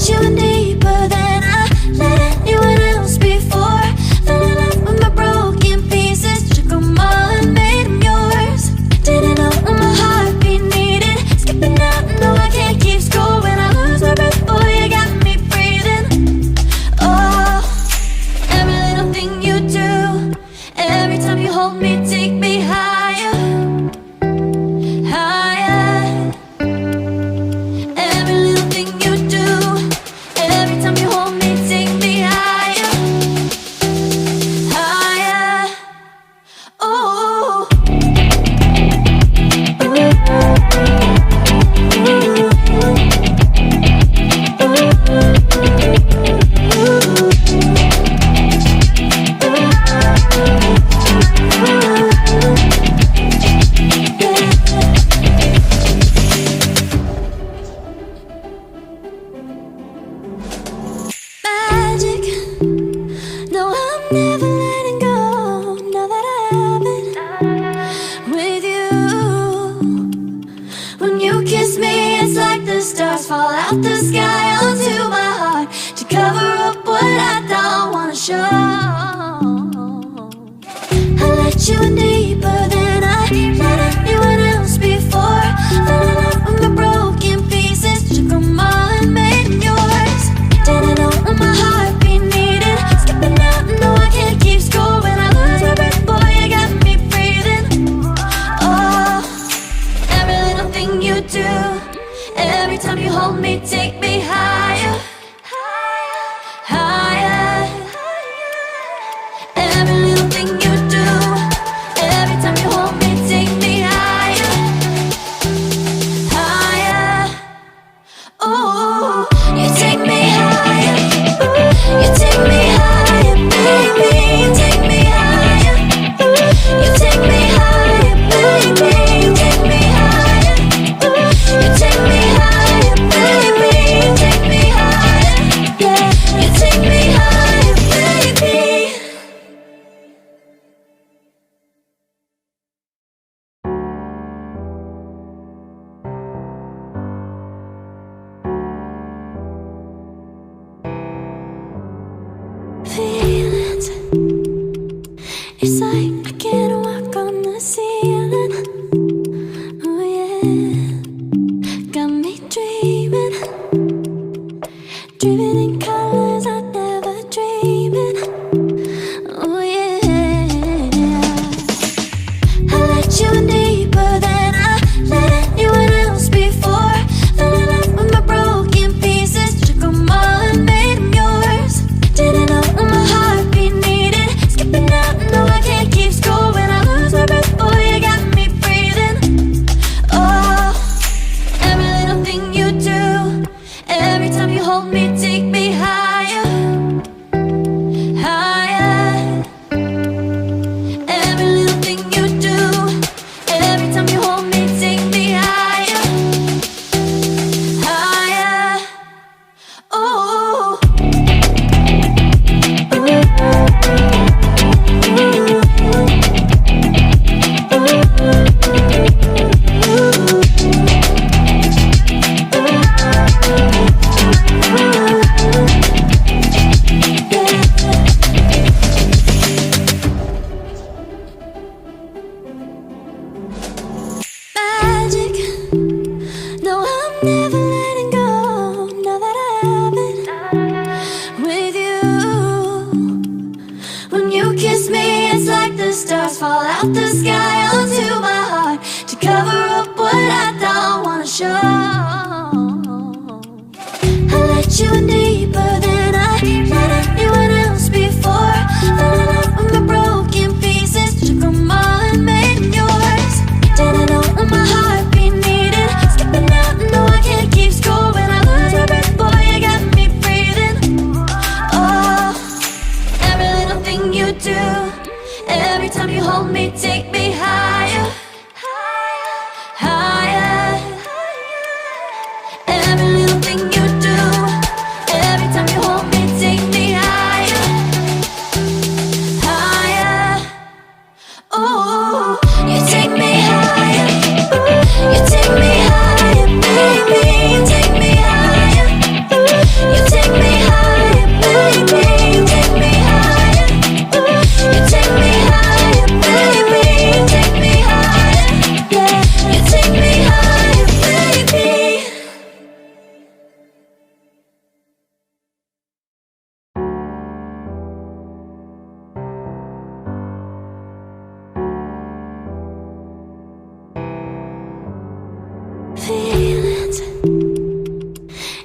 You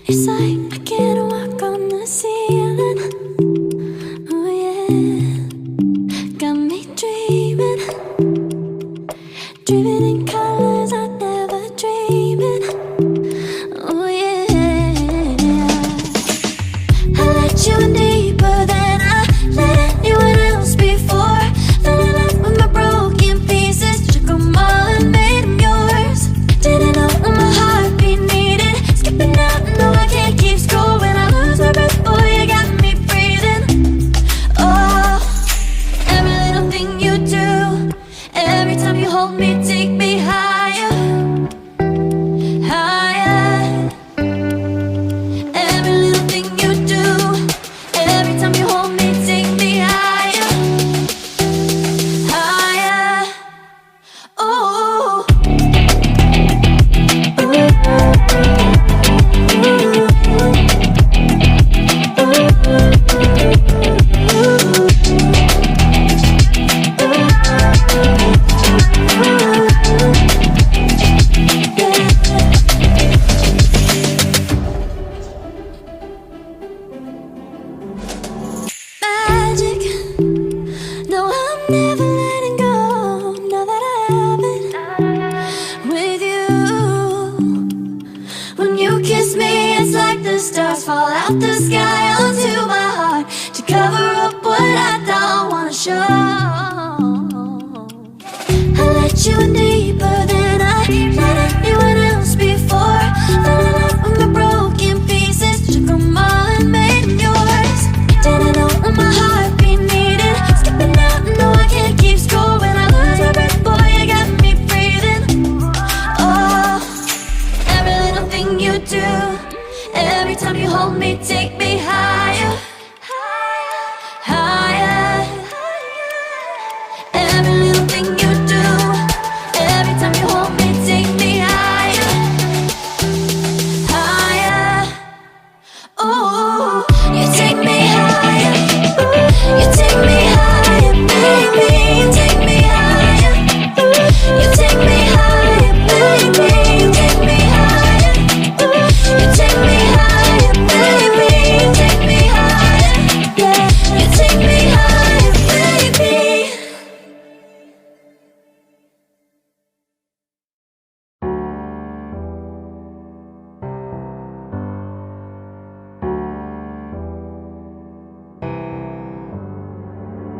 It's like I can't walk on the ceiling. Oh yeah, got me dreaming, dreaming in colors I never dreamed. Oh yeah, I let you in deeper than I let anyone else before. Fell in love with my broken pieces, took them all and made them yours. Didn't know what my heartbeat needed, skipping out, no I can't keep score. When I lose my breath, boy, you got me breathing. Oh, every little thing you do, every time you hold me, take me higher, higher. Every little thing you do, every time you hold me, take me higher, higher. Oh, magic. No, I'm never letting go. Now that I have it with you. When you kiss me, it's like the stars fall out the sky onto my heart to cover up what I don't wanna show. I let you in deeper than I let anyone else before. Fell in love with my broken pieces, took them all and made them yours. Didn't know what my heartbeat needed, skipping out, no I can't keep score. When I lose my breath, boy, you got me breathing. Oh, every little thing you do, every time you hold me, take me higher, higher. Every little thing you do, every time you hold me, take me higher, higher. Oh, you take me higher, you take me higher, baby, you take me higher, you take me higher, baby, you take me higher, you take me higher, baby, you take me higher, yeah, you take me higher, baby.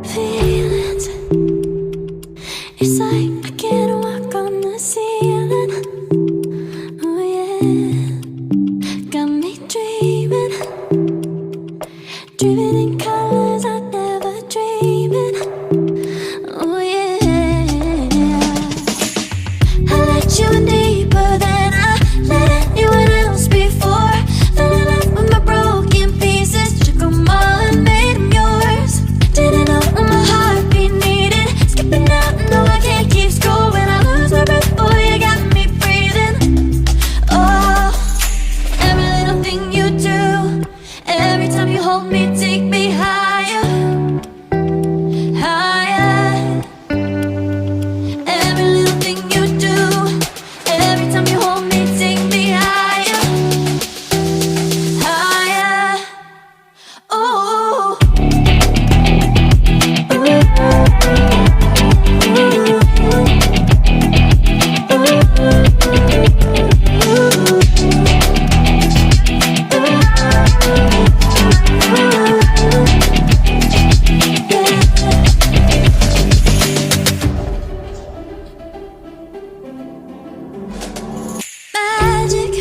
Feelings, it's like I can't walk on the ceiling. Oh yeah, got me dreaming, dreaming in colors I never dreamed. Oh yeah, I let you in deeper than I let anyone else before. Fell in love with my broken pieces, took them all and made them yours. Didn't know what my heartbeat needed, skipping out, no I can't keep score. When I lose my breath, boy, you got me breathing. Oh, every little thing you do, every time you hold me, take me higher, higher. Every little thing you do, every time you hold me, take me higher, higher. Oh, magic.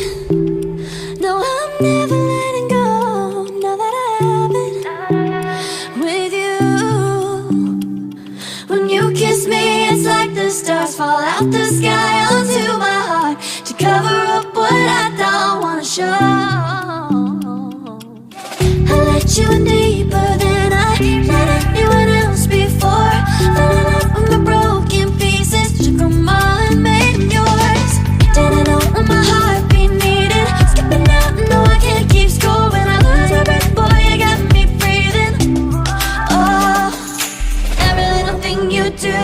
No, I'm never letting go. Now that I have it with you. When you kiss me, it's like the stars fall out the sky onto my heart to cover up what I don't wanna show. I let you in deeper than I let anyone else before. Fell in love with my broken pieces, took them all and made them yours. Didn't know what my heartbeat needed, skipping out, no I can't keep score. When I lose my breath, boy, you got me breathing. Oh, every little thing you do,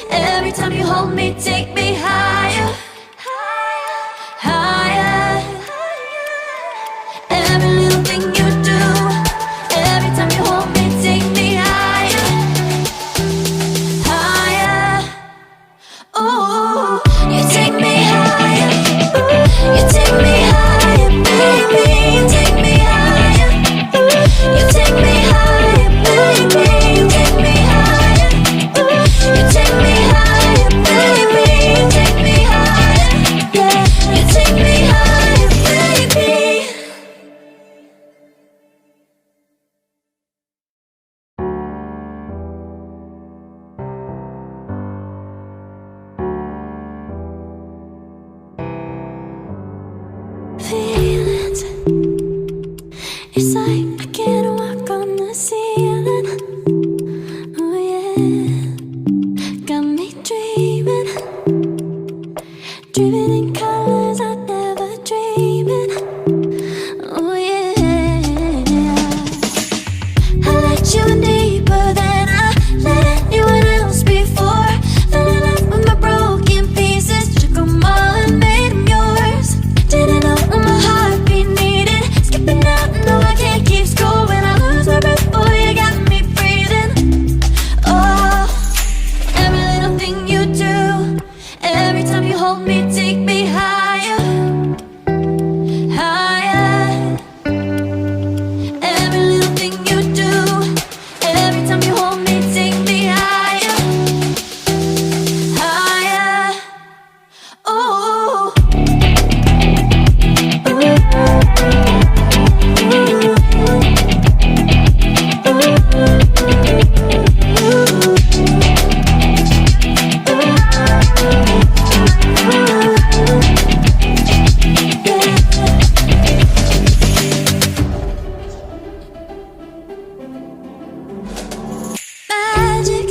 every time you hold me, take me higher, higher. It's like I can't walk on the ceiling. Oh yeah, got me dreaming, dreaming in colors I never dreamed. Oh yeah, I let you in deeper than I let anyone else before. Fell in love with my broken pieces, took them all and made them yours. Didn't know what my heartbeat needed, skipping out, no I can't keep score. When I lose my breath, boy, you got me breathing. Oh, every little thing you do, every time you hold me, take me higher, higher. Every little thing you do, every time you hold me, take me higher, higher. Oh, magic.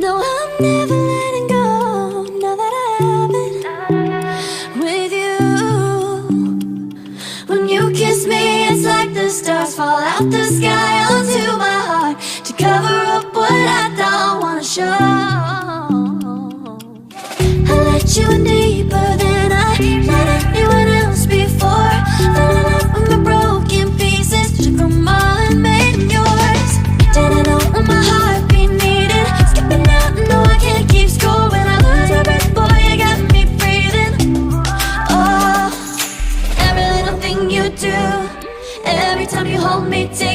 No, I'm never letting go. Now that I have it with you. When you kiss me, it's like the stars fall out the sky onto my heart to cover up what I don't wanna show. I let you in deeper than I let anyone else before. Fell in love with my broken pieces, took them all and made them yours. Didn't know what my heartbeat needed, skipping out, no I can't keep score. When I lose my breath, boy, you got me breathing. Oh, every little thing you do, every time you hold me, take